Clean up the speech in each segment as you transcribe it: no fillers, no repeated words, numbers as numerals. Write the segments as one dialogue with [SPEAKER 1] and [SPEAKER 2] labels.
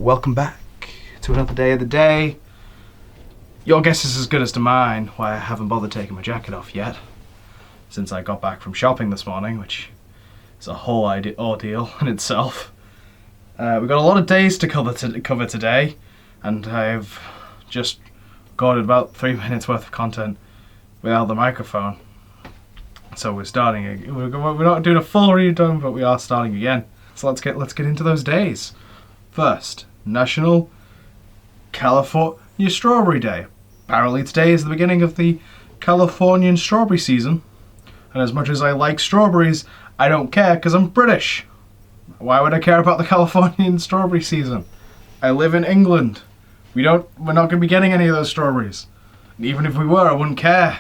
[SPEAKER 1] welcome back to another day of the day. Your guess is as good as to mine why I haven't bothered taking my jacket off yet, since I got back from shopping this morning, which is a whole ordeal in itself. We've got a lot of days to cover today, and I've just recorded about 3 minutes worth of content without the microphone. So we're starting. We're not doing a full redone, but we are starting again. So let's get into those days. First, National California Strawberry Day. Apparently today is the beginning of the Californian strawberry season, and as much as I like strawberries, I don't care because I'm British. Why would I care about the Californian strawberry season? I live in England. We're not going to be getting any of those strawberries. And even if we were, I wouldn't care,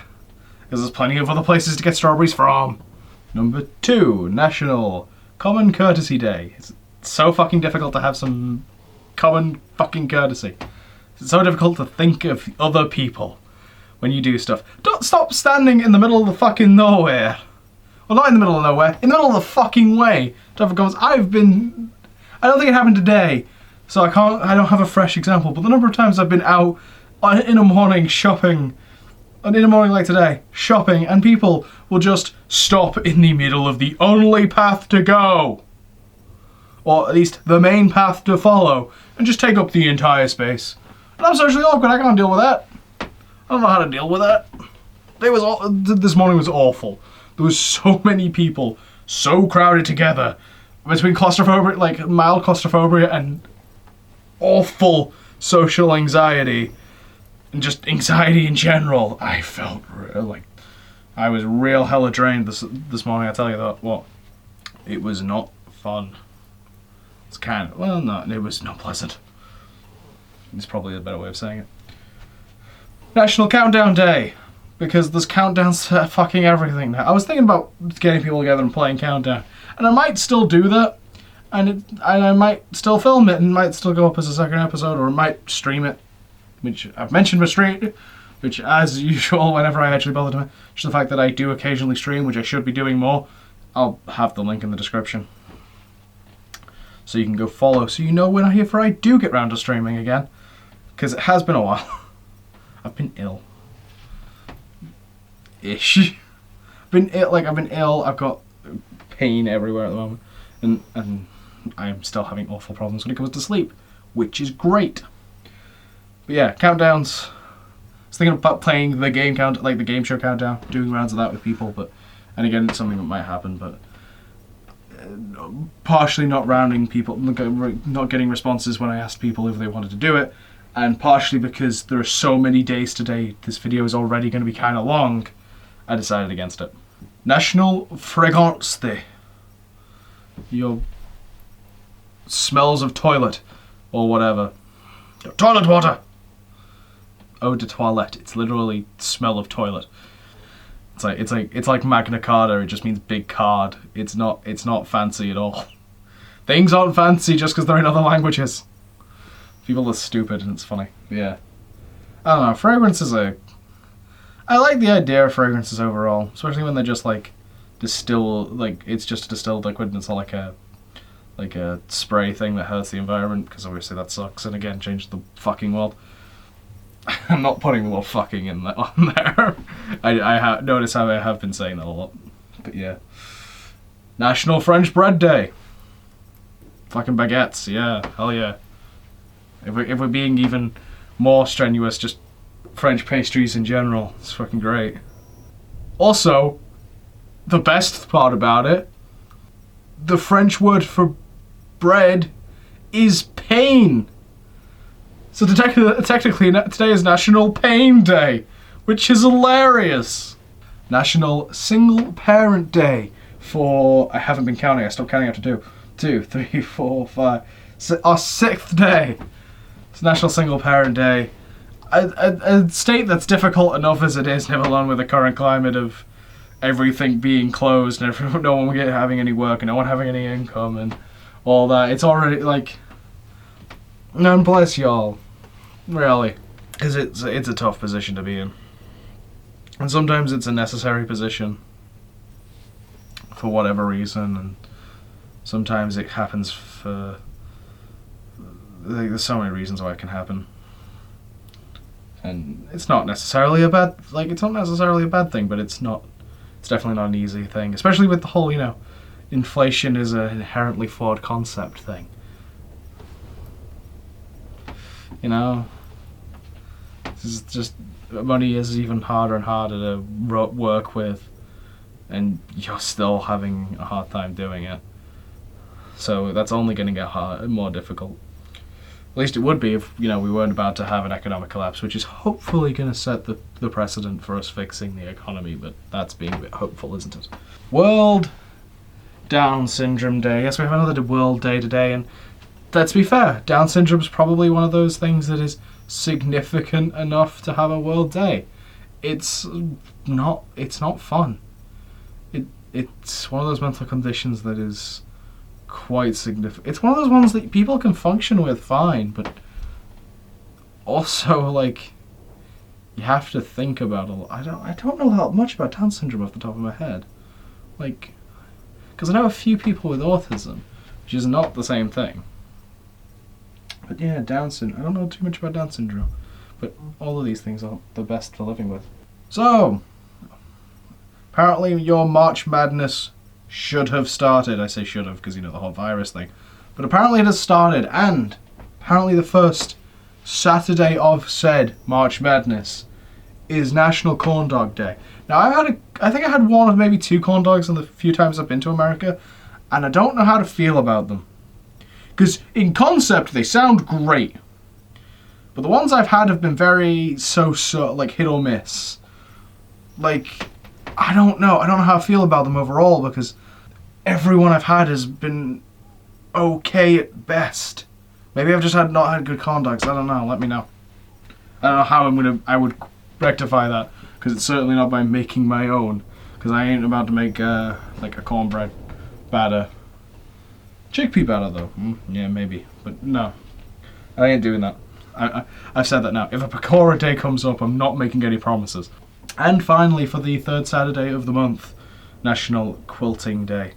[SPEAKER 1] because there's plenty of other places to get strawberries from. Number 2, National Common Courtesy Day. It's so fucking difficult to have some common fucking courtesy. It's so difficult to think of other people when you do stuff. Don't stop standing in the middle of the fucking nowhere. Well, not in the middle of nowhere, in the middle of the fucking way. I don't think it happened today, so I don't have a fresh example, but the number of times I've been out in a morning shopping, and in a morning like today, shopping, and people will just stop in the middle of the only path to go, or at least the main path to follow, and just take up the entire space. And I'm socially awkward, I can't deal with that. I don't know how to deal with that. This morning was awful. There was so many people, so crowded together, between claustrophobia, like mild claustrophobia, and awful social anxiety, and just anxiety in general. I felt like I was real hella drained this morning, I tell you that. Well, it was not fun. It's kind of, well, no, it was not pleasant. It's probably a better way of saying it. National Countdown Day, because there's countdowns to fucking everything now. I was thinking about getting people together and playing Countdown, and I might still do that, and I might still film it, and might still go up as a second episode, or I might stream it, which I've mentioned with stream, which as usual, whenever I actually bother to mention the fact that I do occasionally stream, which I should be doing more, I'll have the link in the description, so you can go follow, so you know when I do get round to streaming again, because it has been a while. I've been ill. Ish. I've been ill, I've got pain everywhere at the moment, and I'm still having awful problems when it comes to sleep, which is great. But yeah, countdowns. I was thinking about playing the game the game show countdown, doing rounds of that with people, and again, it's something that might happen, but partially not rounding people, not getting responses when I asked people if they wanted to do it, and partially because there are so many days today, this video is already going to be kind of long, I decided against it. National Fragrance Day. Your smells of toilet, or whatever. Toilet water! Eau de toilette. It's literally smell of toilet. It's like Magna Carta. It just means big card. It's not fancy at all. Things aren't fancy just because they're in other languages. People are stupid and it's funny. But yeah. I don't know. Fragrances are. I like the idea of fragrances overall, especially when they're just like it's just a distilled liquid and it's not like a spray thing that hurts the environment, because obviously that sucks and again changes the fucking world. I'm not putting the word fucking on there. I notice how I have been saying that a lot. But yeah. National French Bread Day. Fucking baguettes, yeah, hell yeah. If we're being even more strenuous, just French pastries in general. It's fucking great. Also, the best part about it, the French word for bread is pain. So technically today is National Pain Day, which is hilarious. National Single Parent Day for, I haven't been counting, I stopped counting after 2, 3, 4, 5, our 6th day. It's National Single Parent Day. A state that's difficult enough as it is, never alone with the current climate of everything being closed and no one having any work and no one having any income and all that. It's already like, no, bless y'all, really, because it's a tough position to be in, and sometimes it's a necessary position for whatever reason, and sometimes it happens for there's so many reasons why it can happen. And it's not necessarily a bad thing, but it's definitely not an easy thing, especially with the whole, inflation is an inherently flawed concept thing. This is just, money is even harder and harder to work with, and you're still having a hard time doing it. So that's only going to get more difficult. At least it would be if, we weren't about to have an economic collapse, which is hopefully going to set the precedent for us fixing the economy, but that's being a bit hopeful, isn't it? World Down Syndrome Day. Yes, we have another World Day today, and let's be fair, Down syndrome is probably one of those things that is significant enough to have a World Day. It's not fun. It's one of those mental conditions that is quite significant. It's one of those ones that people can function with fine, but also, like, you have to think about it. I don't know that much about Down syndrome off the top of my head. Like, because I know a few people with autism, which is not the same thing. But yeah, Down syndrome. I don't know too much about Down syndrome, but all of these things aren't the best for living with. So, apparently your March Madness should have started. I say should have because, the whole virus thing. But apparently it has started, and apparently the first Saturday of said March Madness is National Corn Dog Day. Now, I think I had one of maybe two corn dogs in the few times I've been to America, and I don't know how to feel about them. Because in concept, they sound great. But the ones I've had have been very so, like, hit or miss. Like, I don't know how I feel about them overall, because everyone I've had has been okay at best. Maybe I've just not had good corn dogs. I don't know. Let me know. I don't know how I would rectify that, because it's certainly not by making my own. Because I ain't about to make like a cornbread batter. Chickpea batter though. Yeah, maybe, but no, I ain't doing that. I've said that now. If a Pakora Day comes up, I'm not making any promises. And finally, for the third Saturday of the month, National Quilting Day.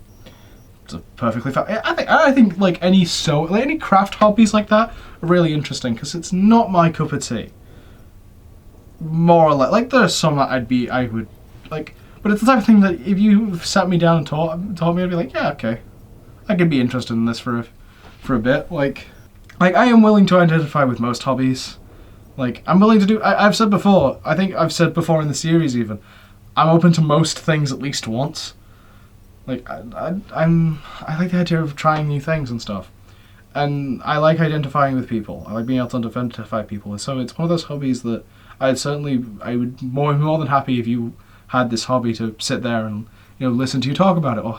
[SPEAKER 1] It's a perfectly fine. I think like any craft hobbies like that are really interesting, because it's not my cup of tea. More or less, like there's some that I would like, but it's the type of thing that if you sat me down and taught me, I'd be like, yeah, okay, I could be interested in this for a bit. Like I am willing to identify with most hobbies. Like, I'm willing to do, I've said before, I think I've said before in the series even, I'm open to most things at least once. Like, I like the idea of trying new things and stuff. And I like identifying with people. I like being able to identify people. And so it's one of those hobbies that I would be more than happy if you had this hobby to sit there and, listen to you talk about it, or,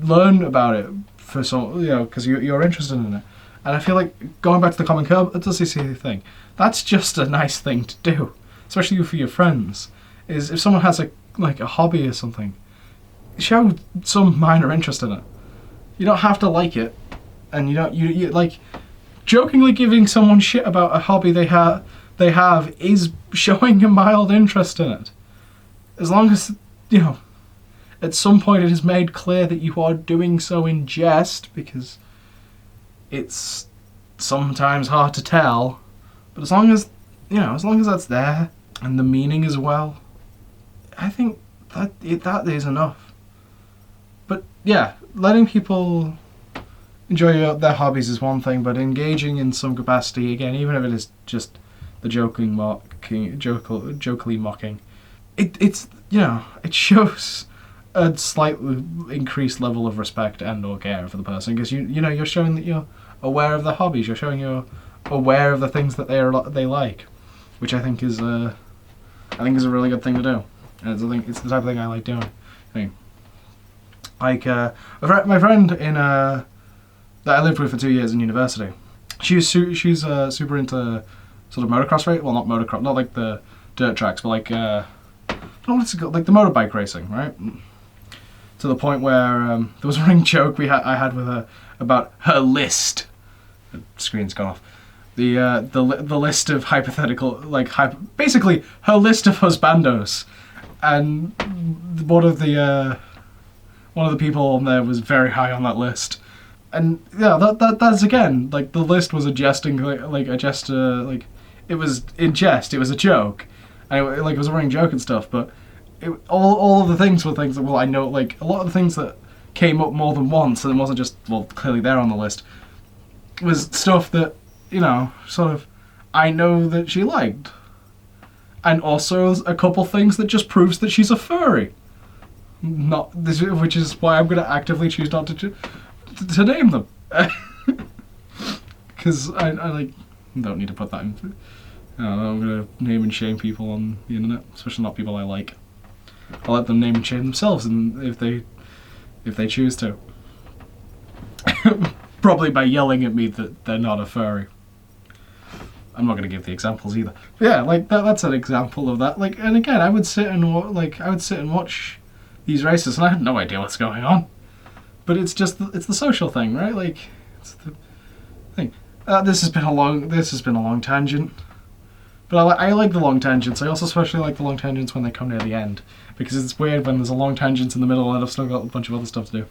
[SPEAKER 1] learn about it for some, because you're interested in it. And I feel like going back to the common courtesy thing, that's just a nice thing to do, especially for your friends. Is if someone has a hobby or something, show some minor interest in it. You don't have to like it, and you like jokingly giving someone shit about a hobby they have is showing a mild interest in it. As long as at some point it is made clear that you are doing so in jest, because it's sometimes hard to tell, but as long as that's there and the meaning as well, I think that is enough. But yeah, letting people enjoy their hobbies is one thing, but engaging in some capacity, again, even if it is just the jokingly mocking, it shows a slightly increased level of respect and or care for the person, because you're showing that you're aware of their hobbies. You're showing you're aware of the things that they like, which I think is a really good thing to do. And it's the type of thing I like doing. I mean, like my friend that I lived with for 2 years in university, she's super into sort of motocross race. Well, not motocross, not like the dirt tracks, but like I don't know what it's called, like the motorbike racing, right? To the point where there was a running joke I had with her about her list. The screen's gone off. The list of hypothetical, basically her list of husbandos, and one of the people on there was very high on that list. And yeah, that's again, like, the list was a jesting, like a jest, like, it was in jest, it was a joke, and it was a running joke and stuff, but all of the things were things that, well, I know, like, a lot of the things that came up more than once, and it wasn't just, well, clearly they're on the list, was stuff that, you know, sort of, I know that she liked. And also a couple things that just proves that she's a furry. Not this, which is why I'm going to actively choose not to name them. Because I like, don't need to put that in. I'm going to name and shame people on the internet, especially not people I like. I'll let them name and shame themselves, and if they choose to. Probably by yelling at me that they're not a furry. I'm not going to give the examples either. But yeah, like that's an example of that. Like, and again, I would sit and watch these races, and I had no idea what's going on. But it's just it's the social thing, right? Like, it's the thing. This has been a long tangent. But I like the long tangents. I also especially like the long tangents when they come near the end, because it's weird when there's a long tangent in the middle and I've still got a bunch of other stuff to do.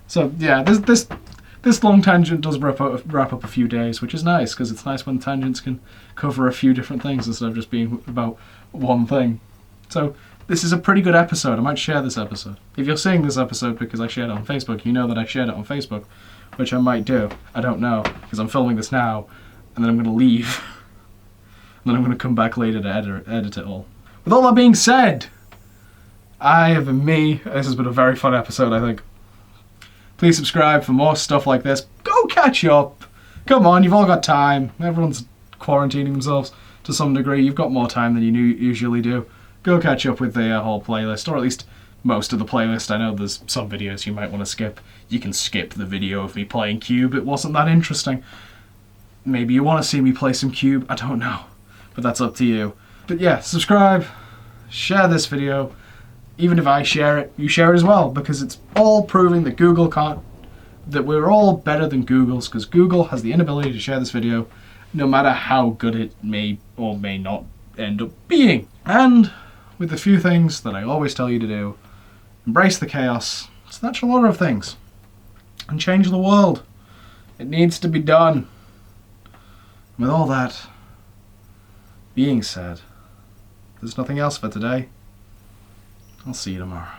[SPEAKER 1] So yeah, this long tangent does wrap up a few days, which is nice, because it's nice when tangents can cover a few different things instead of just being about one thing. So this is a pretty good episode. I might share this episode. If you're seeing this episode because I shared it on Facebook, you know that I shared it on Facebook, which I might do. I don't know, because I'm filming this now, and then I'm going to leave. And then I'm going to come back later to edit it all. With all that being said, I have been me. This has been a very fun episode, I think. Please subscribe for more stuff like this. Go catch up. Come on, you've all got time. Everyone's quarantining themselves to some degree. You've got more time than you usually do. Go catch up with the whole playlist, or at least most of the playlist. I know there's some videos you might want to skip. You can skip the video of me playing Cube. It wasn't that interesting. Maybe you want to see me play some Cube. I don't know. But that's up to you. But yeah, subscribe. Share this video. Even if I share it, you share it as well, because it's all proving that Google can't, that we're all better than Google's, because Google has the inability to share this video, no matter how good it may or may not end up being. And with the few things that I always tell you to do, embrace the chaos, it's the natural order of things, and change the world. It needs to be done. With all that being said, there's nothing else for today. I'll see you tomorrow.